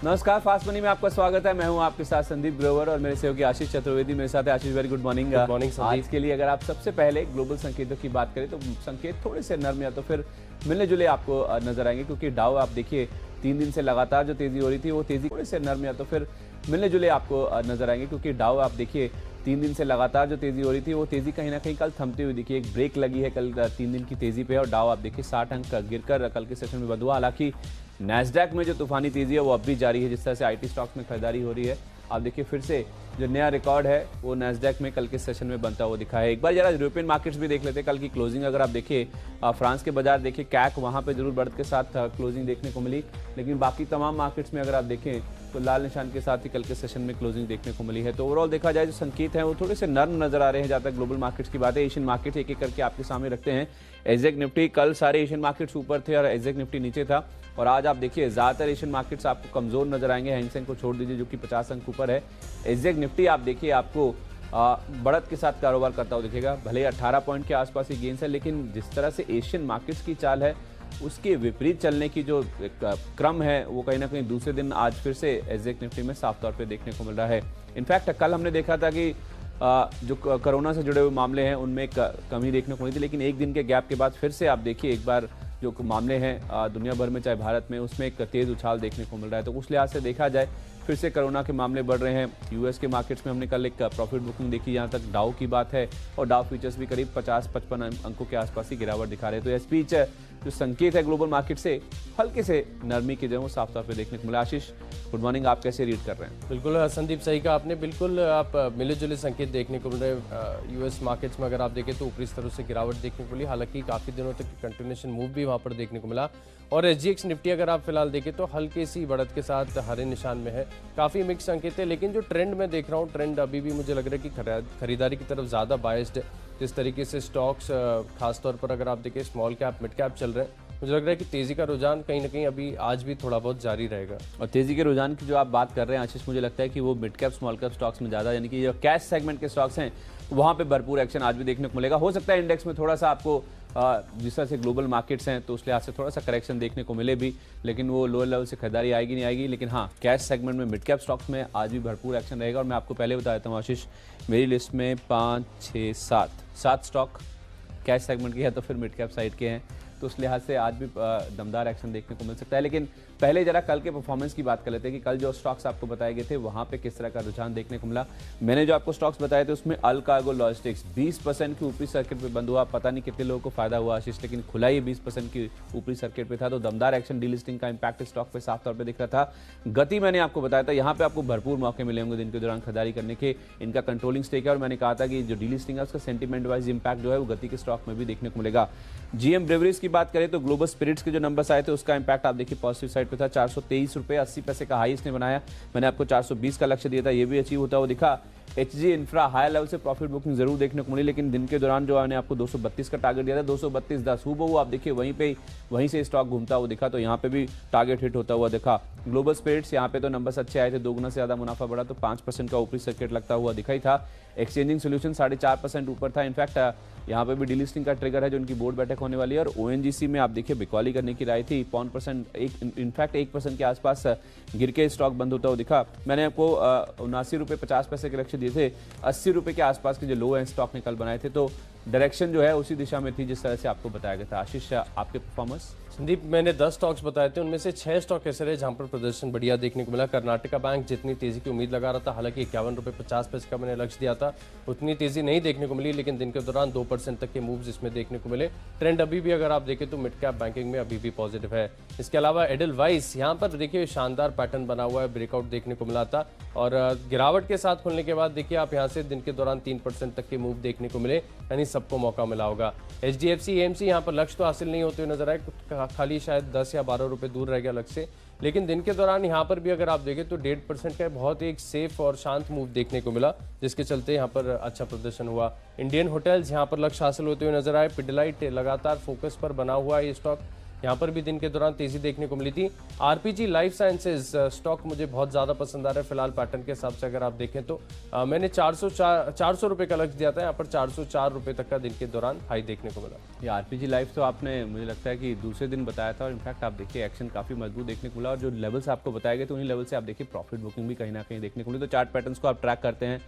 नमस्कार, fast money में आपका स्वागत है। मैं हूं आपके साथ संदीप ग्रोवर और मेरे सहयोगी आशीष चतुर्वेदी मेरे साथ है। Ashish, very good morning. Good morning Sandeep. आज के लिए अगर आप सबसे पहले ग्लोबल संकेतों की बात करें तो संकेत थोड़े से नरम या तो फिर मिलने जुले आपको नजर आएंगे, क्योंकि डाउ आप देखिए 3 दिन से लगातार जो तेजी हो रही थी वो तेजी थोड़े से नरम या तो फिर मिलने जुले आपको नजर आएंगे, क्योंकि डाउ आप देखिए 3 दिन से लगातार जो तेजी हो रही थी वो तेजी कहीं ना कहीं कल थमती हुई दिखी। एक ब्रेक लगी है कल 3 दिन की तेजी पे और डाउ आप देखिए 60 अंक गिरकर कल के सेशन में बंद हुआ। हालांकि नैस्डैक में जो तूफानी तेजी है वो अब भी जारी है। जिस तरह से आईटी स्टॉक्स में खरीदारी हो रही है, आप देखिए फिर से जो नया रिकॉर्ड है वो नैस्डैक में कल के सेशन में बनता हुआ दिखा है। एक बार जरा यूरोपियन मार्केट्स भी देख लेते हैं। कल की क्लोजिंग अगर आप देखिए, फ्रांस के बाजार देखिए, कैक वहां पे जरूर बढ़त के साथ क्लोजिंग देखने को मिली, लेकिन बाकी तमाम मार्केट्स में अगर आप देखें तो लाल निशान के साथ ही कल के सेशन में क्लोजिंग देखने को मिली है। तो ओवरऑल देखा जाए जो संकेत हैं वो थोड़े से नर्म नजर आ रहे हैं। जहाँ तक ग्लोबल मार्केट्स की बात है, एशियन मार्केट एक एक करके आपके सामने रखते हैं। एग्जैक्ट निफ्टी, कल सारे एशियन मार्केट्स ऊपर थे और एग्जैक्ट निफ्टी नीचे था। और आज आप देखिए ज्यादातर एशियन मार्केट्स आपको कमजोर नजर आएंगे। हैंग सेंग को छोड़ दीजिए जो कि 50 अंक ऊपर है। एग्जैक्ट निफ्टी आप देखिए आपको बढ़त के साथ कारोबार करता हुआ दिखेगा। भले 18 पॉइंट के आसपास ही गेंस है, लेकिन जिस तरह से एशियन मार्केट्स की चाल है उसके विपरीत चलने की जो क्रम है वो कहीं ना कहीं दूसरे दिन आज फिर से एग्जैक्ट निफ्टी में साफ तौर पे देखने को मिल रहा है। इनफैक्ट कल हमने देखा था कि जो कोरोना से जुड़े हुए मामले हैं उनमें कमी देखने को मिली थी, लेकिन एक दिन के गैप के बाद फिर से आप देखिए एक बार जो मामले हैं दुनिया भर में चाहे भारत में, उसमें एक तेज उछाल देखने को मिल रहा है। तो उस लिहाज से देखा जाए फिर से कोरोना के मामले बढ़ रहे हैं। यूएस के मार्केट्स में हमने कल एक प्रॉफिट बुकिंग देखी, जहां तक डाउ की बात है और डाउ फ्यूचर्स भी करीब 50-55 अंकों के आसपास ही गिरावट दिखा रहे हैं। तो इस बीच जो संकेत है ग्लोबल मार्केट से हल्के से नरमी की जो साफ तौर पे देखने को मिला। आशीष, गुड मॉर्निंग, आप कैसे रीड कर रहे हैं? बिल्कुल संदीप, सही कहा आपने। बिल्कुल आप मिले जुले संकेत देखने को मिल रहे। यूएस मार्केट्स में अगर आप देखें तो ऊपरी स्तरों से गिरावट देखने को मिली। हालांकि काफ़ी दिनों तक कंटिन्यूएशन मूव भी वहाँ पर देखने को मिला। और एसजीएक्स निफ्टी अगर आप फिलहाल देखें तो हल्की सी बढ़त के साथ हरे निशान में है। काफ़ी मिक्स संकेत है, लेकिन जो ट्रेंड मैं देख रहा हूँ, ट्रेंड अभी भी मुझे लग रहा है कि खरीदारी की तरफ ज़्यादा बायस्ड है। जिस तरीके से स्टॉक्स खासतौर पर अगर आप देखें स्मॉल कैप मिड कैप चल रहे हैं, मुझे लग रहा है कि तेजी का रुझान कहीं ना कहीं अभी आज भी थोड़ा बहुत जारी रहेगा। और तेजी के रुझान की जो आप बात कर रहे हैं आशीष, मुझे लगता है कि वो mid cap small cap stocks में ज़्यादा, यानी कि जो कैश सेगमेंट के स्टॉक्स हैं वहाँ पे भरपूर एक्शन आज भी देखने को मिलेगा। हो सकता है इंडेक्स में थोड़ा सा आपको जिस तरह से ग्लोबल मार्केट्स हैं तो उस लिहाज से थोड़ा सा करेक्शन देखने को मिले भी, लेकिन वो लोअर लेवल से खरीदारी आएगी नहीं आएगी। लेकिन हाँ, कैश सेगमेंट में मिड कैप स्टॉक्स में आज भी भरपूर एक्शन रहेगा। और मैं आपको पहले बता देता हूँ आशीष, मेरी लिस्ट में 5, 6, 7 स्टॉक कैश सेगमेंट के हैं तो फिर मिड कैप साइड के हैं, तो उस लिहाज से आज भी दमदार एक्शन देखने को मिल सकता है। लेकिन पहले जरा कल के परफॉर्मेंस की बात कर लेते हैं कि कल जो स्टॉक्स आपको बताए गए थे वहां पे किस तरह का रुझान देखने को मिला। मैंने जो आपको स्टॉक्स बताए थे उसमें अल कार्गो लॉजिस्टिक्स 20% की ऊपरी सर्किट पे बंद हुआ। पता नहीं कितने लोगों को फायदा हुआ आशीष, लेकिन खुला ही 20% की ऊपरी सर्किट पे था। तो दमदार एक्शन, डीलिस्टिंग का इंपैक्ट स्टॉक पे साफ तौर पर दिख रहा था। गति मैंने आपको बताया था, यहाँ पे आपको भरपूर मौके मिले होंगे दिन के दौरान खरीदारी करने के। इनका कंट्रोलिंग स्टेक है और मैंने कहा था कि जो डीलिस्टिंग है उसका सेंटीमेंट वाइज इंपैक्ट जो है वो गति के स्टॉक में भी देखने को मिलेगा। जीएम ब्रेवरीज की बात करें तो ग्लोबल स्पिरिट्स के जो नंबर्स आए थे उसका इंपैक्ट आप देखिए पॉजिटिव साइड पे था। 423 रुपये 80 पैसे का हाई इसने बनाया। मैंने आपको 420 का लक्ष्य दिया था, ये भी अचीव होता हुआ दिखा। एचजी इंफ्रा हाई लेवल से प्रॉफिट बुकिंग जरूर देखने को मिली, लेकिन दिन के दौरान जो मैंने आपको 232 का टारगेट दिया था, 232.10 हूबहू आप देखिए वहीं से स्टॉक घूमता हुआ दिखा। तो यहाँ पे भी टारगेट हिट होता हुआ दिखा। ग्लोबल स्पिरिट्स यहाँ पे तो नंबर्स अच्छे आए थे, 2 गुना से ज्यादा मुनाफा बढ़ा, तो 5% का ऊपरी सर्किट लगता हुआ दिखाई था। एक्सचेंजिंग सोल्यूशन 4.5% ऊपर था। इनफैक्ट यहाँ पे भी डीलिस्टिंग का ट्रिगर है जो उनकी बोर्ड बैठक होने वाली है। और ओएनजीसी में आप देखिए बिकॉली करने की राय थी, 1% के आसपास गिर के स्टॉक बंद होता हुआ दिखा। मैंने आपको 79 रुपये 50 पैसे के लक्ष्य दिए थे। 80 रुपये के आसपास के जो लो है स्टॉक ने कल बनाए थे, तो डायरेक्शन जो है उसी दिशा में थी जिस तरह से आपको बताया गया था। आशीष, आपके परफॉर्मेंस? संदीप, मैंने 10 स्टॉक्स बताए थे, उनमें से 6 स्टॉक ऐसे रहे जहां पर प्रदर्शन बढ़िया देखने को मिला। कर्नाटका बैंक जितनी तेजी की उम्मीद लगा रहा था, हालांकि 51 रुपये 50 पैसे का मैंने लक्ष्य दिया था, उतनी तेजी नहीं देखने को मिली, लेकिन दिन के दौरान 2% तक के मूव्स इसमें देखने को मिले। ट्रेंड अभी भी अगर आप देखें तो मिड कैप बैंकिंग में अभी भी पॉजिटिव है। इसके अलावा एडलवाइस यहाँ पर देखिए शानदार पैटर्न बना हुआ है, ब्रेकआउट देखने को मिला था और गिरावट के साथ खुलने के बाद देखिए आप यहाँ से दिन के दौरान 3% तक के मूव देखने को मिले, यानी सबको मौका मिला होगा। एचडीएफसी एएमसी यहाँ पर लक्ष्य तो हासिल नहीं होते हुए नजर आए, खाली शायद 10 या 12 रुपये दूर रह गया लक्ष्य से। लेकिन दिन के दौरान यहाँ पर भी अगर आप देखें तो 1.5% का बहुत एक सेफ और शांत मूव देखने को मिला, जिसके चलते यहाँ पर अच्छा प्रदर्शन हुआ। इंडियन होटल्स यहाँ पर लक्ष्य हासिल होते हुए नजर आए। पिडिलाइट लगातार फोकस पर बना हुआ ये स्टॉक, यहाँ पर भी दिन के दौरान तेजी देखने को मिली थी। आरपीजी लाइफ साइंसेज स्टॉक मुझे बहुत ज्यादा पसंद आ रहा है फिलहाल पैटर्न के हिसाब से अगर आप देखें तो। मैंने 400 रुपए का लक्ष्य दिया था, यहाँ पर 404 रुपए तक का दिन के दौरान हाई देखने को मिला। ये आरपीजी लाइफ तो आपने मुझे लगता है कि दूसरे दिन बताया था और इनफैक्ट आप देखिए एक्शन काफी मजबूत देखने को मिला और जो लेवल्स आपको बताए गए तो उन्हीं लेवल से आप देखिए प्रॉफिट बुकिंग भी कहीं ना कहीं देखने को मिली। तो चार्ट पैटर्न्स को आप ट्रैक करते हैं,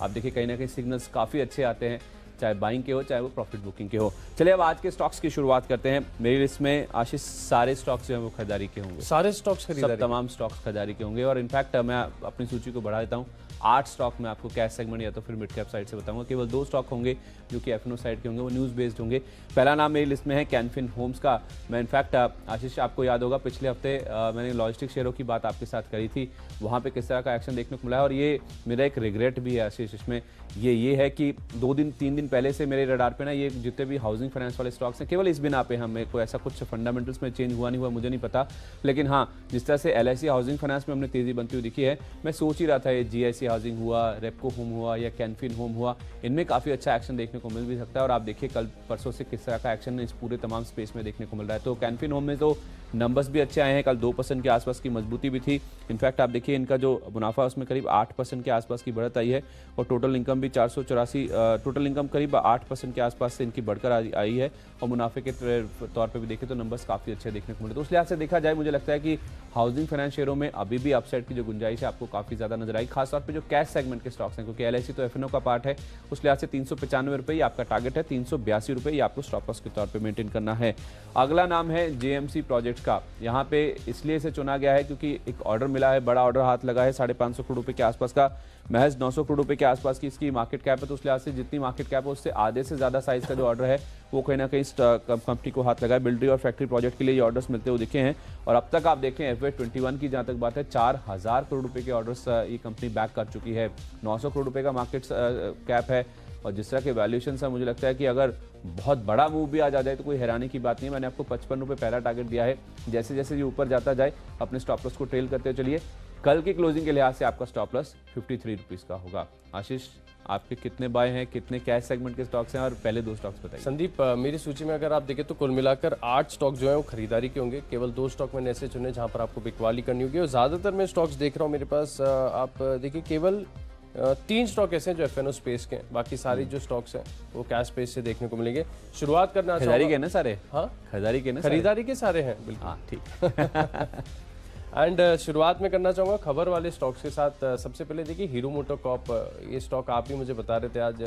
आप देखिए कहीं ना कहीं सिग्नल्स काफी अच्छे आते हैं, चाहे बाइंग के हो चाहे वो प्रॉफिट बुकिंग के हो। चलिए अब आज के स्टॉक्स की शुरुआत करते हैं। मेरी लिस्ट में आशीष सारे स्टॉक्स जो हैं वो खरीदारी के होंगे, सारे स्टॉक्स खरीदारी, तमाम स्टॉक्स खरीदारी के होंगे और इनफैक्ट मैं अपनी सूची को बढ़ा देता हूँ। 8 स्टॉक मैं आपको कैश सेगमेंट या तो फिर मिड कैप साइड से बताऊंगा। केवल 2 स्टॉक होंगे जो कि एफएनओ साइड के होंगे, वो न्यूज़ बेस्ड होंगे। पहला नाम मेरी लिस्ट में है कैनफिन होम्स का। मैं इनफैक्ट आशीष आपको याद होगा पिछले हफ्ते मैंने लॉजिस्टिक शेयरों की बात आपके साथ करी थी, वहाँ पे किस तरह का एक्शन देखने को मिला है और ये मेरा एक रिग्रेट भी है आशीष इसमें। ये है कि 2-3 दिन पहले से मेरे रडार पे ना ये जितने भी हाउसिंग फाइनेंस वाले स्टॉक्स हैं, केवल इस बिना पे हमें कोई ऐसा कुछ फंडामेंटल्स में चेंज हुआ नहीं हुआ मुझे नहीं पता, लेकिन हाँ जिस तरह से LIC हाउसिंग फाइनेंस में हमने तेजी बनती हुई दिखी है, मैं सोच ही रहा था ये GIC हाउसिंग हुआ, रेपको होम हुआ या कैनफिन होम हुआ, इनमें काफ़ी अच्छा एक्शन देखने को मिल भी सकता है और आप देखिए कल परसों से किस तरह का एक्शन इस पूरे तमाम स्पेस में देखने को मिल रहा है। तो कैनफिन होम में तो नंबर्स भी अच्छे आए हैं, कल 2% के आसपास की मजबूती भी थी। इनफैक्ट आप देखिए इनका जो मुनाफा उसमें करीब 8% के आसपास की बढ़त आई है और टोटल इनकम भी 484, टोटल इनकम करीब 8% के आसपास से इनकी बढ़कर आई है और मुनाफे के तौर पे भी देखें तो नंबर्स काफ़ी अच्छे देखने को मिले। तो उस लिहाज से देखा जाए मुझे लगता है कि हाउसिंग फाइनेंस शेयरों में अभी भी अपसाइड की जो गुंजाइश है आपको काफ़ी ज़्यादा नजर आई, खासतौर पर जो कैश सेगमेंट के स्टॉक्स हैं, क्योंकि LIC तो एफएनओ का पार्ट है। उस लिहाज से 395 रुपये आपका टारगेट है, 382 रुपये ये आपको स्टॉप लॉस के तौर पर मेंटेन करना है। अगला नाम है JMC प्रोजेक्ट्स का। यहाँ पे इसलिए इसे चुना गया है क्योंकि एक ऑर्डर मिला है, बड़ा ऑर्डर हाथ लगा है 550 करोड़ रुपए के आसपास का, महज 900 करोड़ रुपए के आसपास की इसकी मार्केट कैप है। तो उस लिहाज से जितनी मार्केट कैप है उससे आधे से ज़्यादा साइज का जो ऑर्डर है वो कहीं ना कहीं कंपनी को हाथ लगा है। बिल्डरी और फैक्ट्री प्रोजेक्ट के लिए ये ऑर्डर्स मिलते हुए दिखे हैं और अब तक आप देखें FY21 की जहाँ तक बात है 4000 करोड़ रुपए के ऑर्डर्स ये कंपनी बैक कर चुकी है। 900 करोड़ रुपए का मार्केट कैप है और जिस तरह के वैल्यूएशन है मुझे लगता है कि अगर बहुत बड़ा मूव भी आ जाए तो कोई हैरानी की बात नहीं है। मैंने आपको 55 रुपये पहला टारगेट दिया है, जैसे जैसे ये ऊपर जाता जाए अपने स्टॉप लॉस को ट्रेल करते चलिए। कल की क्लोजिंग के लिहाज से आपका स्टॉप लॉस 53 रुपीज़ का होगा। आशीष आपके कितने बाय हैं, कितने कैश सेगमेंट के स्टॉक्स हैं और पहले 2 स्टॉक्स बताइए। संदीप, मेरी सूची में अगर आप देखें तो कुल मिलाकर 8 स्टॉक जो है वो खरीदारी के होंगे। केवल 2 स्टॉक मैंने ऐसे चुने जहां पर आपको बिकवाली करनी होगी और ज़्यादातर मैं स्टॉक्स देख रहा हूँ मेरे पास। आप देखिए केवल 3 स्टॉक ऐसे हैं जो एफएनओ स्पेस के, बाकी सारे जो स्टॉक्स हैं वो कैश स्पेस से देखने को मिलेंगे। शुरुआत करना खरीदारी के ना सारे, हाँ खरीदारी के सारे हैं बिल्कुल, हाँ ठीक। एंड शुरुआत में करना चाहूँगा खबर वाले स्टॉक्स के साथ। सबसे पहले देखिए हीरो मोटोकॉर्प, ये स्टॉक आप ही मुझे बता रहे थे आज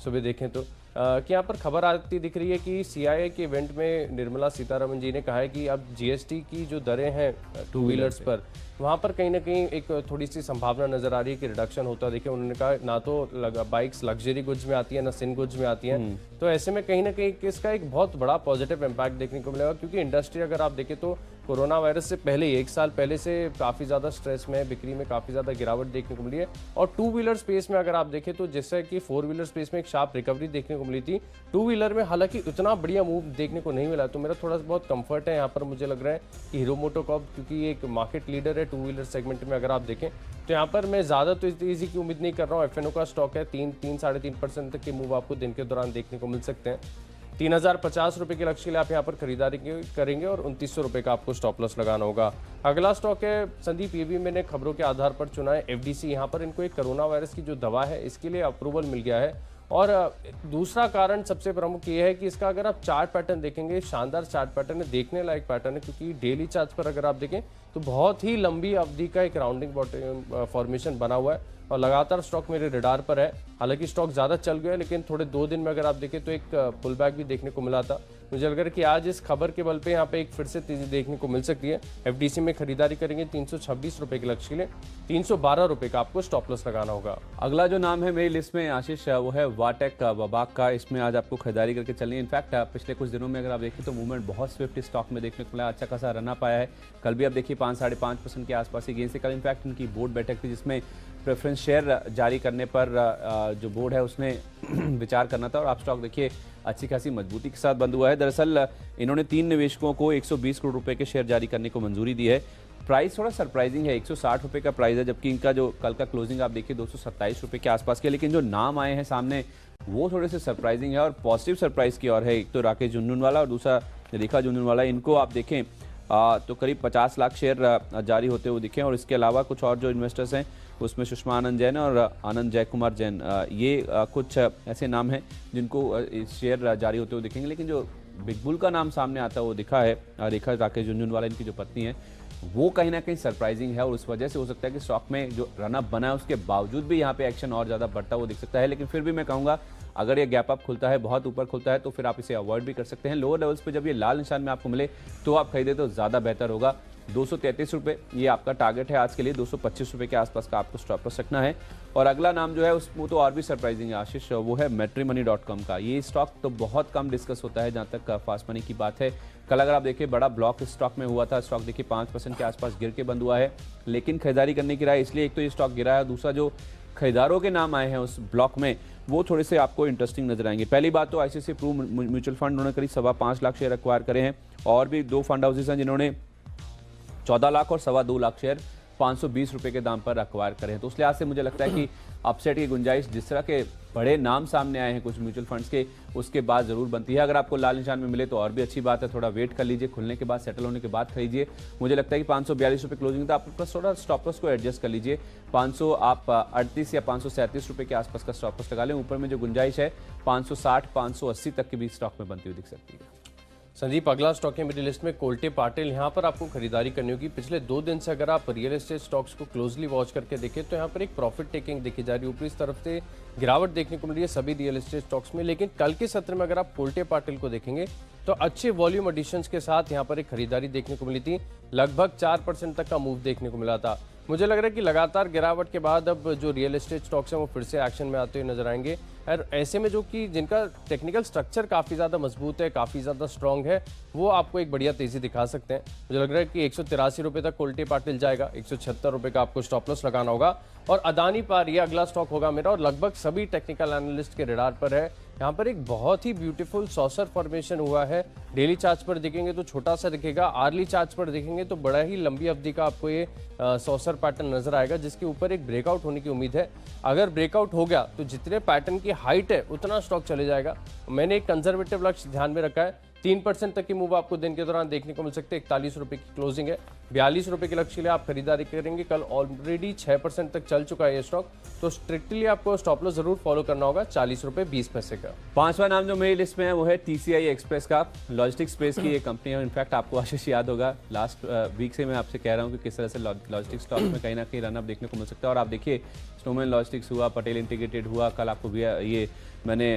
सुबह देखें तो कि यहाँ पर खबर आती दिख रही है कि CIA के इवेंट में निर्मला सीतारमण जी ने कहा है कि अब GST की जो दरें हैं 2 व्हीलर्स पर, वहाँ पर कहीं ना कहीं एक थोड़ी सी संभावना नजर आ रही है कि रिडक्शन होता। देखिए उन्होंने कहा ना तो बाइक्स लग्जरी गुड्स में आती है ना सिन गुड्स में आती हैं, तो ऐसे में कहीं ना कहीं इसका एक बहुत बड़ा पॉजिटिव इम्पैक्ट देखने को मिलेगा क्योंकि इंडस्ट्री अगर आप देखें तो कोरोना वायरस से पहले 1 साल पहले से काफ़ी ज़्यादा स्ट्रेस में, बिक्री में काफ़ी ज़्यादा गिरावट देखने को मिली है। और 2 व्हीलर स्पेस में अगर आप देखें तो जैसे कि 4 व्हीलर स्पेस में एक शार्प रिकवरी देखने को मिली थी, 2 व्हीलर में हालांकि उतना बढ़िया मूव देखने को नहीं मिला। तो मेरा थोड़ा बहुत कंफर्ट है यहाँ पर, मुझे लग रहा है कि हीरो मोटोकॉर्प क्योंकि एक मार्केट लीडर है 2 व्हीलर सेगमेंट में अगर आप देखें तो यहाँ पर मैं ज़्यादा तो इजी की उम्मीद नहीं कर रहा हूँ। एफएनओ का स्टॉक है 3-3.5% तक के मूव आपको दिन के दौरान देखने को मिल सकते हैं। 3050 रुपये के लक्ष्य के लिए आप यहाँ पर खरीदारी करेंगे और 2900 रुपये का आपको स्टॉप लॉस लगाना होगा। अगला स्टॉक है संदीप, ये भी मैंने खबरों के आधार पर चुना है FDC। यहाँ पर इनको एक कोरोना वायरस की जो दवा है इसके लिए अप्रूवल मिल गया है और दूसरा कारण सबसे प्रमुख ये है कि इसका अगर आप चार्ट पैटर्न देखेंगे, शानदार चार्ट पैटर्न है, देखने लायक पैटर्न है क्योंकि डेली चार्ट पर अगर आप देखें तो बहुत ही लंबी अवधि का एक राउंडिंग फॉर्मेशन बना हुआ है और लगातार स्टॉक मेरे रडार पर है। हालांकि स्टॉक ज़्यादा चल गया लेकिन थोड़े 2 दिन में अगर आप देखें तो एक पुल बैक भी देखने को मिला था। मुझे लग रहा है कि आज इस खबर के बल पे यहाँ पे एक फिर से तेजी देखने को मिल सकती है। FDC में खरीदारी करेंगे 326 रुपये के लक्ष्य के लिए, 312 रुपये का आपको स्टॉप लॉस लगाना होगा। अगला जो नाम है मेरी लिस्ट में आशीष वो है वाटेक वबाक का। इसमें आज आपको खरीदारी करके चलनी है। इनफैक्ट पिछले कुछ दिनों में अगर आप देखें तो मूवमेंट बहुत स्विफ्ट स्टॉक में देखने को मिला, अच्छा खासा रन अप आया है। कल भी आप देखिए 5-5.5% के आसपास ही गेन से। कल इनफैक्ट इनकी बोर्ड बैठक थी जिसमें प्रेफरेंस शेयर जारी करने पर जो बोर्ड है उसने विचार करना था और आप स्टॉक देखिए अच्छी खासी मजबूती के साथ बंद हुआ है। दरअसल इन्होंने 3 निवेशकों को 120 करोड़ रुपए के शेयर जारी करने को मंजूरी दी है। प्राइस थोड़ा सरप्राइजिंग है, 160 रुपये का प्राइस है, जबकि इनका जो कल का क्लोजिंग आप देखिए 227 रुपये के आसपास के। लेकिन जो नाम आए हैं सामने वो थोड़े से सरप्राइजिंग है और पॉजिटिव सरप्राइज की ओर है। एक तो राकेश झुनझुनवाला और दूसरा रेखा झुंझुनवाला, इनको आप देखें तो करीब 50 लाख शेयर जारी होते हुए दिखे। और इसके अलावा कुछ और जो इन्वेस्टर्स हैं उसमें सुषमा आनंद जैन और आनंद जय कुमार जैन, ये कुछ ऐसे नाम हैं जिनको शेयर जारी होते हुए दिखेंगे। लेकिन जो बिग बुल का नाम सामने आता है वो दिखा है रेखा राकेश झुंझुनवाला, इनकी जो पत्नी है, वो कहीं ना कहीं सरप्राइजिंग है। और उस वजह से हो सकता है कि स्टॉक में जो रनअप बना है उसके बावजूद भी यहाँ पे एक्शन और ज़्यादा बढ़ता हुआ दिख सकता है। लेकिन फिर भी मैं कहूँगा अगर ये गैप अप खुलता है, बहुत ऊपर खुलता है, तो फिर आप इसे अवॉइड भी कर सकते हैं। लोअर लेवल्स पे जब ये लाल निशान में आपको मिले तो आप खरीदे तो ज़्यादा बेहतर होगा। 233 रुपये ये आपका टारगेट है आज के लिए। 225 रुपये के आसपास का आपको स्टॉप लॉस रखना है। और अगला नाम जो है वो तो और भी सरप्राइजिंग है आशीष, वो है matrimony.com का। ये स्टॉक तो बहुत कम डिस्कस होता है जहाँ तक फास्ट मनी की बात है। कल अगर आप देखिए बड़ा ब्लॉक स्टॉक में हुआ था, स्टॉक देखिए 5% के आसपास गिर के बंद हुआ है। लेकिन खरीदारी करने की राय इसलिए, एक तो ये स्टॉक गिरा है, दूसरा जो खरीदारों के नाम आए हैं उस ब्लॉक में वो थोड़े से आपको इंटरेस्टिंग नजर आएंगे। पहली बात तो ICICI प्रू म्यूचुअल फंड, उन्होंने करीब 5.25 लाख शेयर एक्वायर करे हैं। और भी 2 फंड हाउसेस हैं जिन्होंने 14 लाख और 2.25 लाख शेयर 520 रुपये के दाम पर एक्वायर करे हैं। तो उस लिहाज से मुझे लगता है कि अपसेट की गुंजाइश जिस तरह के बड़े नाम सामने आए हैं कुछ म्यूचुअल फंड्स के, उसके बाद जरूर बनती है। अगर आपको लाल निशान में मिले तो और भी अच्छी बात है, थोड़ा वेट कर लीजिए, खुलने के बाद सेटल होने के बाद खरीदिए। मुझे लगता है कि 542 रुपये क्लोजिंग था, आप प्लस थोड़ा स्टॉप लॉस को एडजस्ट कर लीजिए। 538 या 537 रुपये के आसपास का स्टॉप लॉस लगा लें। ऊपर में जो गुंजाइश है 560 580 तक की भी स्टॉक में बनती हुई दिख सकती है। संदीप, अगला स्टॉक है मेरी लिस्ट में कोल्टे पाटिल। यहाँ पर आपको खरीदारी करनी होगी। पिछले 2 दिन से अगर आप रियल एस्टेट स्टॉक्स को क्लोजली वॉच करके देखें तो यहाँ पर एक प्रॉफिट टेकिंग देखी जा रही है। ऊपरी इस तरफ से गिरावट देखने को मिल रही है सभी रियल एस्टेट स्टॉक्स में। लेकिन कल के सत्र में अगर आप कोल्टे पाटिल को देखेंगे तो अच्छे वॉल्यूम एडिशंस के साथ यहाँ पर एक खरीदारी देखने को मिली थी। लगभग 4% तक का मूव देखने को मिला था। मुझे लग रहा है कि लगातार गिरावट के बाद अब जो रियल एस्टेट स्टॉक्स हैं वो फिर से एक्शन में आते हुए नजर आएंगे। और ऐसे में जो कि जिनका टेक्निकल स्ट्रक्चर काफ़ी ज़्यादा मजबूत है, काफ़ी ज़्यादा स्ट्रॉन्ग है, वो आपको एक बढ़िया तेज़ी दिखा सकते हैं। मुझे लग रहा है कि 183 रुपये तक कोल्टे पाटिल जाएगा। 176 रुपये का आपको स्टॉप लॉस लगाना होगा। और अदानी पर ये अगला स्टॉक होगा मेरा, और लगभग सभी टेक्निकल एनालिस्ट के रडार पर है। यहाँ पर एक बहुत ही ब्यूटीफुल सॉसर फॉर्मेशन हुआ है। डेली चार्ट पर देखेंगे तो छोटा सा दिखेगा, आर्ली चार्ट पर देखेंगे तो बड़ा ही लंबी अवधि का आपको ये सॉसर पैटर्न नजर आएगा, जिसके ऊपर एक ब्रेकआउट होने की उम्मीद है। अगर ब्रेकआउट हो गया तो जितने पैटर्न की हाइट है उतना स्टॉक चले जाएगा। मैंने एक कंजर्वेटिव लक्ष्य ध्यान में रखा है। 3% तक की मूव आपको दिन के दौरान देखने को मिल सकते हैं। 41 रुपये की क्लोजिंग है। 42 रुपये के लक्ष्य के लिए आप खरीदारी करेंगे। कल ऑलरेडी 6% तक चल चुका है ये स्टॉक, तो स्ट्रिक्टली आपको स्टॉप लॉस जरूर फॉलो करना होगा 40 रुपये 20 पैसे का। 5वां नाम जो मेरी लिस्ट में है वो है TCI एक्सप्रेस का। लॉजिस्टिक स्पेस की ये कंपनी है। इनफैक्ट आपको आशीष याद होगा, लास्ट वीक से मैं आपसे कह रहा हूँ कि किस तरह से लॉजिस्टिक स्टॉक में कहीं ना कहीं रनअप देखने को मिल सकता है। और आप देखिए स्नोमैन लॉजिस्टिक्स हुआ, पटेल इंटीग्रेटेड हुआ। कल आपको भी ये मैंने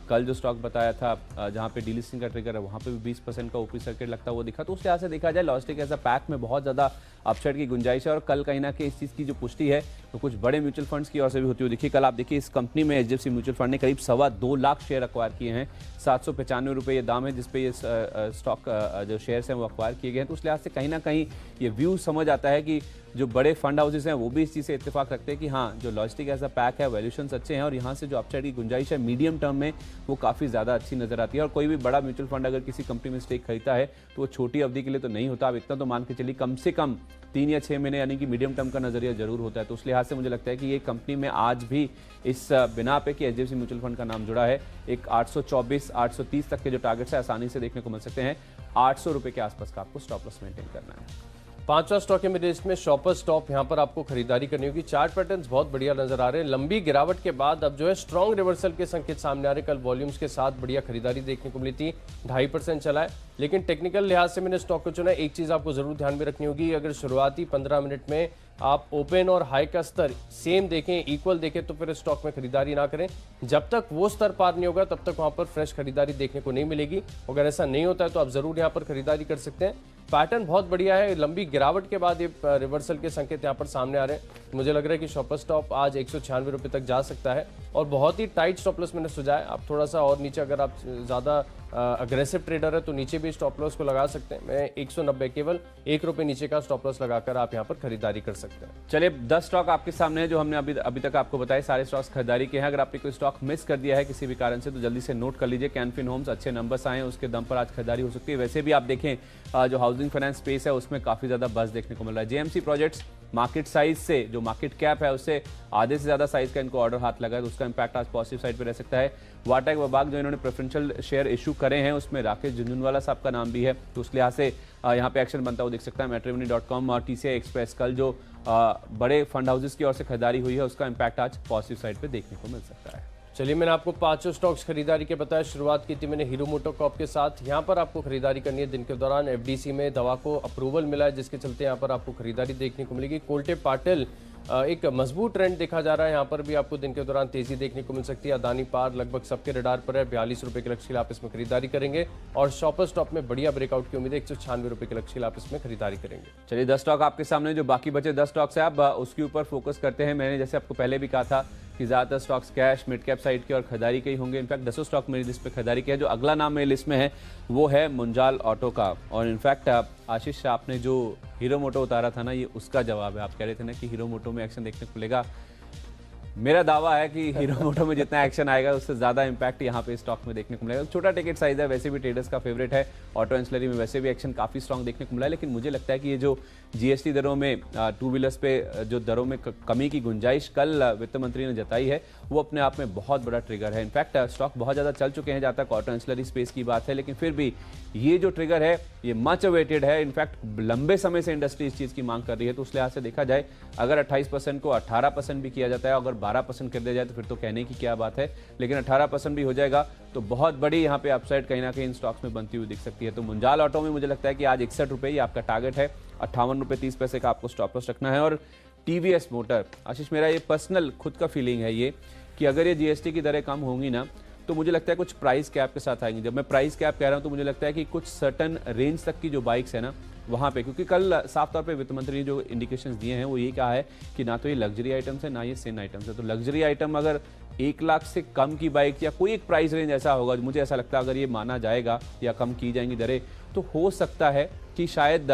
कल जो स्टॉक बताया था जहाँ पे डीलिस्टिंग का ट्रिगर है वहाँ पे भी 20% का ओपी सर्किट लगता हुआ दिखा। तो उस लिहाज से देखा जाए लॉजिस्टिक एज अ पैक में बहुत ज़्यादा अपसाइड की गुंजाइश है। और कल कहीं ना कहीं इस चीज़ की जो पुष्टि है तो कुछ बड़े म्यूचुअल फंड्स की ओर से भी होती हुई दिखी। कल आप देखिए इस कंपनी में HDFC म्यूचुअल फंड ने करीब 2.25 लाख शेयर अक्वायर किए हैं। 795 रुपये ये दाम है जिसपे ये स्टॉक जो शेयर्स हैं वो अक्वायर किए गए हैं। तो उस लिहाज से कहीं ना कहीं ये व्यू समझ आता है कि जो बड़े फंड हाउसेस हैं वो भी इस चीज़ से इत्तेफाक रखते हैं कि हाँ जो लॉजिस्टिक एज अ पैक है, वैल्यूएशंस अच्छे हैं और यहाँ से जो अपसाइड की गुंजाइश है मीडियम टर्म में वो काफ़ी ज़्यादा अच्छी नजर आती है। और कोई भी बड़ा म्यूचुअल फंड अगर किसी कंपनी में स्टेक खरीदता है तो वो छोटी अवधि के लिए तो नहीं होता। आप इतना तो मान के चलिए कम से कम 3 या 6 महीने यानी कि मीडियम टर्म का नजरिया जरूर होता है। तो उस लिहाज से मुझे लगता है कि ये कंपनी में आज भी इस बिना पे कि HDFC म्यूचुअल फंड का नाम जुड़ा है, एक 824 830 तक के जो टारगेट्स है आसानी से देखने को मिल सकते हैं। 800 रुपये के आसपास का आपको स्टॉप लॉस मेंटेन करना है। 5वां स्टॉक है मेरे लिस्ट में शॉपर्स स्टॉप। यहाँ पर आपको खरीदारी करनी होगी। चार्ट पैटर्न्स बहुत बढ़िया नजर आ रहे हैं। लंबी गिरावट के बाद अब जो है स्ट्रॉन्ग रिवर्सल के संकेत सामने आ रहे हैं। कल वॉल्यूम्स के साथ बढ़िया खरीदारी देखने को मिली थी, 2.5% चला है। लेकिन टेक्निकल लिहाज से मैंने स्टॉक को चुना। एक चीज आपको जरूर ध्यान में रखनी होगी, अगर शुरुआती 15 मिनट में आप ओपन और हाई का स्तर सेम देखें, इक्वल देखें, तो फिर स्टॉक में खरीदारी ना करें। जब तक वो स्तर पार नहीं होगा तब तक वहां पर फ्रेश खरीदारी देखने को नहीं मिलेगी। अगर ऐसा नहीं होता है तो आप जरूर यहाँ पर खरीदारी कर सकते हैं। पैटर्न बहुत बढ़िया है। लंबी गिरावट के बाद ये रिवर्सल के संकेत यहाँ पर सामने आ रहे हैं। मुझे लग रहा है कि शॉपर स्टॉप आज 196 रुपये तक जा सकता है और बहुत ही टाइट स्टॉप लॉस मैंने सुझाया है। आप थोड़ा सा और नीचे, अगर आप ज़्यादा अग्रेसिव ट्रेडर है तो नीचे भी स्टॉप लॉस को लगा सकते हैं। मैं 190 केवल 1 रुपये नीचे का स्टॉप लॉस लगाकर आप यहाँ पर खरीदारी कर सकते हैं। चलिए 10 स्टॉक आपके सामने है जो हमने अभी तक आपको बताए। सारे स्टॉक्स खरीदारी के हैं। अगर आपने कोई स्टॉक मिस कर दिया है किसी भी कारण से तो जल्दी से नोट कर लीजिए। कैनफिन होम्स अच्छे नंबर्स आए हैं, उसके दम पर आज खरीदारी हो सकती है। वैसे भी आप देखें जो हाउसिंग फाइनेंस स्पेस है उसमें काफ़ी ज़्यादा बस देखने को मिल रहा है। JMC प्रोजेक्ट्स मार्केट साइज से, जो मार्केट कैप है उससे आधे से ज्यादा साइज का इनको ऑर्डर हाथ लगा है, तो उसका इंपैक्ट आज पॉजिटिव साइड पे रह सकता है। वाटा वबाग जो इन्होंने प्रेफरेंशियल शेयर इशू करे हैं उसमें राकेश झुंझुनवाला साहब का नाम भी है, तो उस लिहाज से यहाँ पे एक्शन बनता हुआ दिख सकता है। matrimony.com और TCI एक्सप्रेस कल जो बड़े फंड हाउसेस की ओर से खरीदारी हुई है उसका इंपैक्ट आज पॉजिटिव साइड पे देखने को मिल सकता है। चलिए, मैंने आपको 5 स्टॉक्स खरीदारी के बताया। शुरुआत की थी मैंने हीरो मोटोकॉर्प के साथ। यहाँ पर आपको खरीदारी करनी है दिन के दौरान। FDC में दवा को अप्रूवल मिला है जिसके चलते यहाँ पर आपको खरीदारी देखने को मिलेगी। कोल्टे पाटिल एक मजबूत ट्रेंड देखा जा रहा है, यहाँ पर भी आपको दिन के दौरान तेजी देखने को मिल सकती है। अदानी पार लगभग सबके रडार पर है, 42 रुपए के लक्ष्य के लिए आप इसमें खरीदारी करेंगे और शॉपर स्टॉप में बढ़िया ब्रेकआउट की उम्मीद है, 196 रुपए के लक्ष्य के लिए आप इसमें खरीदारी करेंगे। चलिए 10 स्टॉक आपके सामने, जो बाकी बचे 10 स्टॉक्स है आप उसके ऊपर फोकस करते हैं। मैंने जैसे आपको पहले भी कहा था कि ज्यादातर stocks cash mid cap side के और खरीदारी के ही होंगे। इनफैक्ट 10 स्टॉक मेरी लिस्ट पे खरीदारी के है। जो अगला नाम मेरी लिस्ट में है वो है मुंजाल ऑटो का, और इनफैक्ट आशीष आपने जो हीरो मोटो उतारा था ना, ये उसका जवाब है। आप कह रहे थे ना कि हीरो मोटो में एक्शन देखने को मिलेगा। मेरा दावा है कि हीरो मोटो में जितना एक्शन आएगा उससे ज्यादा इंपैक्ट यहाँ पे स्टॉक में देखने को मिलेगा। छोटा टिकट साइज है, वैसे भी ट्रेडर्स का फेवरेट है। ऑटो एंसिलरी में वैसे भी एक्शन काफी स्ट्रांग देखने को मिला है, लेकिन मुझे लगता है कि ये जो GST दरों में टू व्हीलर्स पे जो दरों में कमी की गुंजाइश कल वित्त मंत्री ने जताई है वो अपने आप में बहुत बड़ा ट्रिगर है। इनफैक्ट स्टॉक बहुत ज्यादा चल चुके हैं जहां तक ऑटो एंसिलरी स्पेस की बात है, लेकिन फिर भी ये जो ट्रिगर है ये मच अवेटेड है। इनफैक्ट लंबे समय से इंडस्ट्री इस चीज की मांग कर रही है, तो उस लिहाज से देखा जाए अगर 28% को 18% भी किया जाता है, अगर 12% कर दिया जाए तो फिर तो कहने की क्या बात है, लेकिन 18% भी हो जाएगा तो बहुत बड़ी यहाँ पे अपसाइड कहीं ना कहीं इन स्टॉक्स में बनती हुई दिख सकती है। तो मुंजाल ऑटो में मुझे लगता है कि आज 61 रुपए ही आपका टारगेट है, 58 रुपए 30 पैसे का आपको स्टॉप लॉस रखना है। और TVS मोटर, आशीष मेरा ये पर्सनल खुद का फीलिंग है ये कि अगर ये GST की दरें कम होंगी ना तो मुझे लगता है कुछ प्राइस कैप के साथ आएंगी। जब मैं प्राइस कैप कह रहा हूं तो मुझे लगता है कि कुछ सर्टन रेंज तक की जो बाइक्स है ना वहां पे, क्योंकि कल साफ तौर पे वित्त मंत्री ने जो इंडिकेशंस दिए हैं वो ये कहा है कि ना तो ये लग्जरी आइटम्स है ना ये सेन आइटम्स है। तो लग्जरी आइटम अगर 1 लाख से कम की बाइक या कोई एक प्राइस रेंज ऐसा होगा, मुझे ऐसा लगता है अगर ये माना जाएगा या कम की जाएंगी दरें तो हो सकता है कि शायद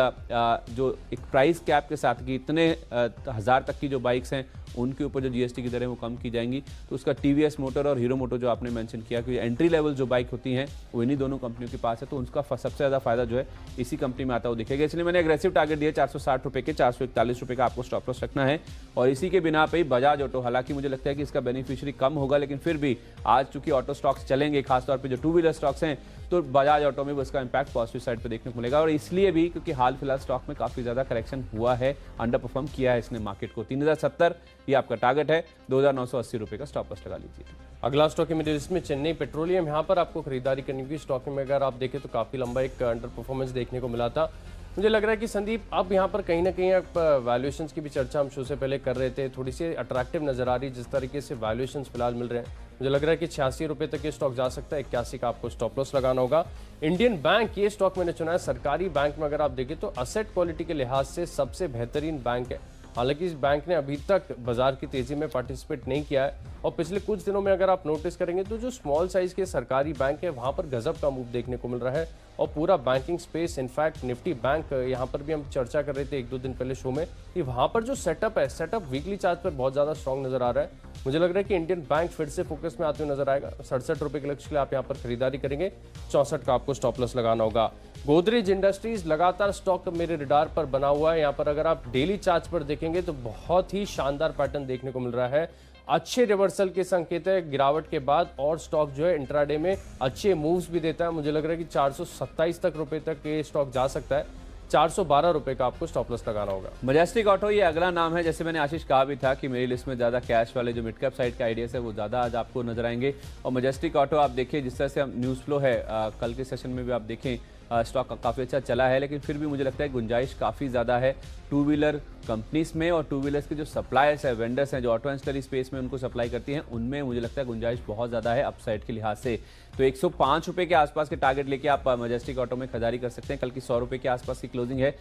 जो एक प्राइस कैप के साथ कि इतने 1000 तक की जो बाइक्स हैं उनके ऊपर जो GST की दरें वो कम की जाएंगी। तो उसका TVS मोटर और हीरो मोटो जो आपने मेंशन किया कि एंट्री लेवल जो बाइक होती हैं वो इन्हीं दोनों कंपनियों के पास है, तो उनका सबसे ज़्यादा फायदा जो है इसी कंपनी में आता हुआ दिखेगा। इसलिए मैंने एग्रेसिव टारगेट दिया 460 रुपए के, 441 रुपए का आपको स्टॉप लॉस रखना है। और इसी के बिना पे ही बजाज ऑटो, हालांकि मुझे लगता है कि इसका बेनिफिशियरी कम होगा, लेकिन फिर भी आज चूंकि ऑटो स्टॉक्स चलेंगे, खासतौर पर जो टू व्हीलर स्टॉक्स हैं, तो बजाज ऑटो में उसका इंपैक्ट पॉजिटिव साइड पे देखने को मिलेगा। और इसलिए भी क्योंकि हाल फिलहाल स्टॉक में काफी ज्यादा करेक्शन हुआ है, अंडर परफॉर्म किया है इसने मार्केट को। 3070 ये आपका टारगेट है, 2980 रुपए का स्टॉप लॉस लगा लीजिए। अगला स्टॉक है मेरी लिस्ट में चेन्नई पेट्रोलियम। यहाँ पर आपको खरीदारी करनी होगी। स्टॉक में अगर आप देखें तो काफी लंबा एक अंडर परफॉर्मेंस देखने को मिला था। मुझे लग रहा है कि संदीप अब यहाँ पर कहीं ना कहीं आप वैल्यूएशंस की भी चर्चा हम शो से पहले कर रहे थे, थोड़ी सी अट्रैक्टिव नजर आ रही जिस तरीके से वैल्यूएशंस फिलहाल मिल रहे हैं। मुझे लग रहा है कि 86 रुपए तक ये स्टॉक जा सकता है, 81 का आपको स्टॉप लॉस लगाना होगा। इंडियन बैंक, ये स्टॉक मैंने चुना है। सरकारी बैंक में अगर आप देखें तो असेट क्वालिटी के लिहाज से सबसे बेहतरीन बैंक है। हालांकि इस बैंक ने अभी तक बाजार की तेजी में पार्टिसिपेट नहीं किया है, और पिछले कुछ दिनों में अगर आप नोटिस करेंगे तो जो स्मॉल साइज के सरकारी बैंक है वहां पर गजब का मूव देखने को मिल रहा है। और पूरा banking space, in fact Nifty bank, यहाँ पर भी हम चर्चा कर रहे थे 1-2 दिन पहले शो में कि वहां पर जो सेटअप है, सेटअप वीकली चार्ट पर बहुत ज्यादा स्ट्रॉन्ग नजर आ रहा है। मुझे लग रहा है कि इंडियन बैंक फिर से फोकस में आते हुए नजर आएगा। 67 रुपए के लक्ष्य के लिए आप यहाँ पर खरीदारी करेंगे, 64 का आपको स्टॉप लॉस लगाना होगा। गोदरेज इंडस्ट्रीज लगातार स्टॉक मेरे रिडार पर बना हुआ है। यहाँ पर अगर आप डेली चार्ट पर देखेंगे तो बहुत ही शानदार पैटर्न देखने को मिल रहा है। अच्छे रिवर्सल के संकेत है गिरावट के बाद, और स्टॉक जो है इंट्राडे में अच्छे मूव्स भी देता है। मुझे लग रहा है कि 427 रुपए तक ये स्टॉक जा सकता है। 412 रुपए का आपको स्टॉप लॉस लगाना होगा। मजेस्टिक ऑटो ये अगला नाम है। जैसे मैंने आशीष कहा भी था कि मेरी लिस्ट में ज्यादा कैश वाले जो मिड कैप साइड के आइडियाज है वो ज्यादा आज आपको नजर आएंगे। और मजेस्टिक ऑटो आप देखिए जिस तरह से न्यूज फ्लो है, कल के सेशन में भी आप देखें स्टॉक काफ़ी अच्छा चला है, लेकिन फिर भी मुझे लगता है गुंजाइश काफ़ी ज़्यादा है टू व्हीलर कंपनीज में, और टू व्हीलर्स के जो सप्लायर्स है, वेंडर्स हैं जो ऑटो एंसिलरी स्पेस में उनको सप्लाई करती हैं, उनमें मुझे लगता है गुंजाइश बहुत ज़्यादा है अपसाइड के लिहाज से। तो 105 रुपये के आसपास के टारगेट लेके आप मजेस्टिक ऑटो में खरीदारी कर सकते हैं। कल की 100 रुपये के आसपास की क्लोजिंग है।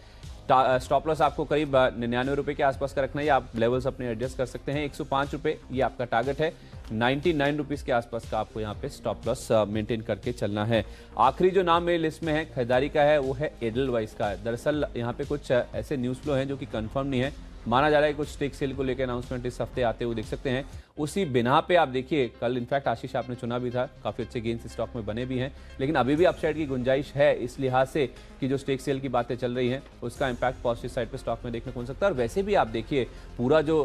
स्टॉप लॉस आपको करीब 99 रुपये के आसपास का रखना है, आप लेवल्स अपने एडजस्ट कर सकते हैं। 105 रुपये ये आपका टारगेट है। 99 रुपीज़ के आसपास का आपको यहाँ पे स्टॉप लॉस मेंटेन करके चलना है। आखिरी जो नाम मेरी लिस्ट में है खरीदारी का है वो है एडलवाइस का है। दरअसल यहाँ पे कुछ ऐसे न्यूज़ फ्लो हैं जो कि कंफर्म नहीं है। माना जा रहा है कुछ स्टेक सेल को लेकर अनाउंसमेंट इस हफ्ते आते हुए देख सकते हैं। उसी बिना पे आप देखिए कल इनफैक्ट आशीष आपने चुना भी था, काफी अच्छे गेन्स स्टॉक में बने भी हैं, लेकिन अभी भी अपसाइड की गुंजाइश है इस लिहाज से कि जो स्टेक सेल की बातें चल रही हैं उसका इंपैक्ट पॉजिटिव साइड पे स्टॉक में देखने को मिल सकता है। और वैसे भी आप देखिए पूरा जो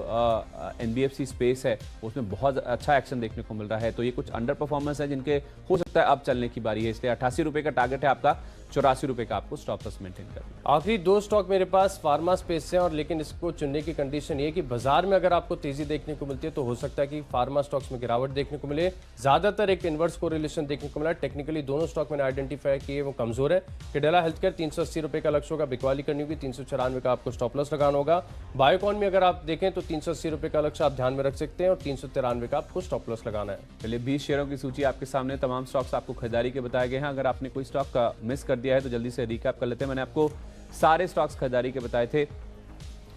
एनबीएफसी स्पेस है उसमें बहुत अच्छा एक्शन देखने को मिल रहा है, तो ये कुछ अंडर परफॉर्मेंस है जिनके हो सकता है अब चलने की बारी है, इसलिए 88 रुपए का टारगेट है आपका, 84 रुपए का आपको स्टॉप लॉस मेंटेन करना है। आखिरी 2 स्टॉक मेरे पास फार्मा स्पेस से, और लेकिन इसको चुनने की कंडीशन ये कि बाजार में अगर आपको तेजी देखने को मिलती है तो हो सकता है कि फार्मा स्टॉक्स में गिरावट देखने को मिले। ज्यादातर एक इन्वर्स कोरिलेशन देखने को मिला। टेक्निकली दोनों स्टॉक मैंने आइडेंटिफाई किए वो कमजोर है। कैडिला हेल्थकेयर 380 रुपए का लक्ष्य होगा, बिकवाली करनी होगी, 394 का आपको स्टॉप लॉस लगाना होगा। बायोकॉन में अगर आप देखें तो 380 रुपए का लक्ष्य आप ध्यान में रख सकते हैं और 393 का आपको स्टॉप लॉस लगाना है। चलिए 20 शेयरों की सूची आपके सामने, तमाम स्टॉक्स आपको खरीदारी के बताए गए हैं। अगर आपने कोई स्टॉक का मिस कर दिया है तो जल्दी से रिकैप कर लेते हैं। मैंने आपको सारे स्टॉक्स खरीदारी के बताए थे।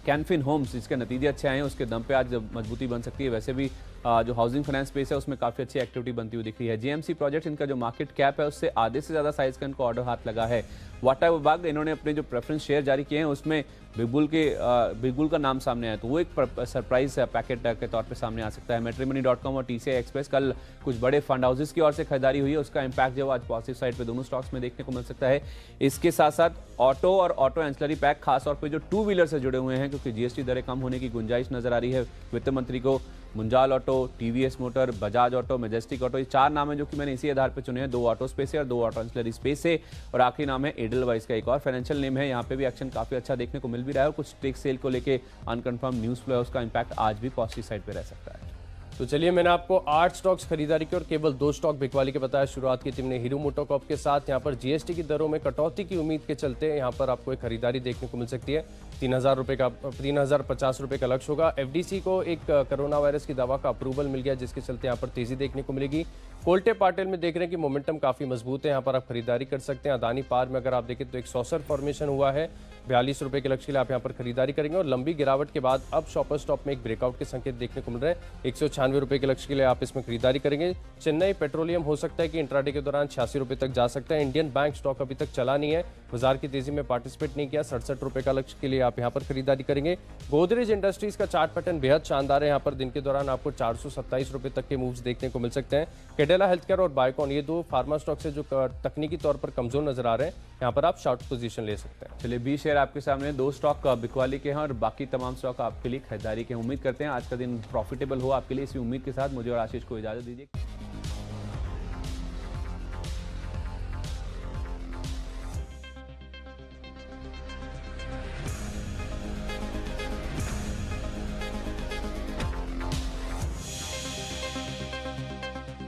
कैनफिन होम्स, इसके नतीजे अच्छे आए हैं, उसके दम पे आज मजबूती बन सकती है। वैसे भी जो हाउसिंग फाइनेंस स्पेस है उसमें काफी अच्छी एक्टिविटी बनती हुई दिख रही है। जेएमसी प्रोजेक्ट, इनका जो मार्केट कैप है उससे आधे से ज्यादा साइज का इनको ऑर्डर हाथ लगा है। वाटा विभाग, इन्होंने अपने जो प्रेफरेंस शेयर जारी किए हैं उसमें बिगबुल का नाम सामने आया, तो वो एक सरप्राइज पैकेट के तौर पे सामने आ सकता है। मैट्रिमनी.com और टीसीआई एक्सप्रेस, कल कुछ बड़े फंड हाउसेस की ओर से खरीदारी हुई है, उसका इंपैक्ट जो आज पॉजिटिव साइड पे दोनों स्टॉक्स में देखने को मिल सकता है। इसके साथ साथ ऑटो और ऑटो एंसिलरी पैक, खासतौर पे जो टू व्हीलर से जुड़े हुए हैं, क्योंकि जीएसटी दरें कम होने की गुंजाइश नजर आ रही है वित्त मंत्री को। Munjal auto, TVS motor, Bajaj auto, majestic auto, ये 4 नाम है जो कि मैंने इसी आधार पर चुने हैं। 2 ऑटो स्पेस है और 2 ऑटो एंसिलरी स्पेस है, और आखिरी नाम है एडलवाइस का, एक और फाइनेंशियल नेम है। यहाँ पे भी एक्शन काफी अच्छा देखने को मिल भी रहा है, और कुछ स्टेक सेल को लेके अनकंफर्म न्यूज फ्लो है, उसका इंपैक्ट आज भी पॉजिटिव साइड पे रह सकता है। तो चलिए, मैंने आपको 8 स्टॉक्स खरीदारी की और केवल 2 स्टॉक बिकवाली के बताया। शुरुआत की टीम ने हीरो मोटोकॉर्प के साथ। यहाँ पर जीएसटी की दरों में कटौती की उम्मीद के चलते यहाँ पर आपको एक खरीदारी देखने को मिल सकती है। 3050 रुपए का लक्ष्य होगा। एफडीसी को एक कोरोना वायरस की दवा का अप्रूवल मिल गया, जिसके चलते यहाँ पर तेजी देखने को मिलेगी। कोल्टे पाटिल में देख रहे हैं कि मोमेंटम काफी मजबूत है, यहाँ पर आप खरीदारी कर सकते हैं। अदानी पार में अगर आप देखें तो एक सॉसर फॉर्मेशन हुआ है, 42 रुपए के लक्ष्य के लिए आप यहाँ पर खरीदारी करेंगे। और लंबी गिरावट के बाद अब शॉपर स्टॉप में एक ब्रेकआउट के संकेत देखने को मिल रहे हैं। 196 रुपए के लक्ष्य के लिए आप इसमें खरीदारी करेंगे। चेन्नई पेट्रोलियम हो सकता है कि इंट्राडे के दौरान 86 रुपए तक जा सकता है। इंडियन बैंक स्टॉक अभी तक चला नहीं है, बाजार की तेजी में पार्टिसिपेट नहीं किया। 67 रुपए का लक्ष्य के लिए आप यहाँ पर खरीदारी करेंगे। गोदरेज इंडस्ट्रीज का चार्ट पैटर्न बेहद शानदार है, यहाँ पर दिन के दौरान आपको 427 रुपए तक के मूव्स देखने को मिल सकते हैं। कैडिला हेल्थकेयर और बायोकॉन, ये 2 फार्मा स्टॉक्स है जो तकनीकी तौर पर कमजोर नजर आ रहे हैं, यहाँ पर आप शॉर्ट पोजीशन ले सकते हैं। चलिए 20 शेयर आपके सामने, 2 स्टॉक बिकवाली के हैं और बाकी तमाम स्टॉक आपके लिए खरीदारी के। उम्मीद करते हैं आज का दिन प्रॉफिटेबल हो आपके लिए। इसी उम्मीद के साथ मुझे और आशीष को इजाजत दीजिए।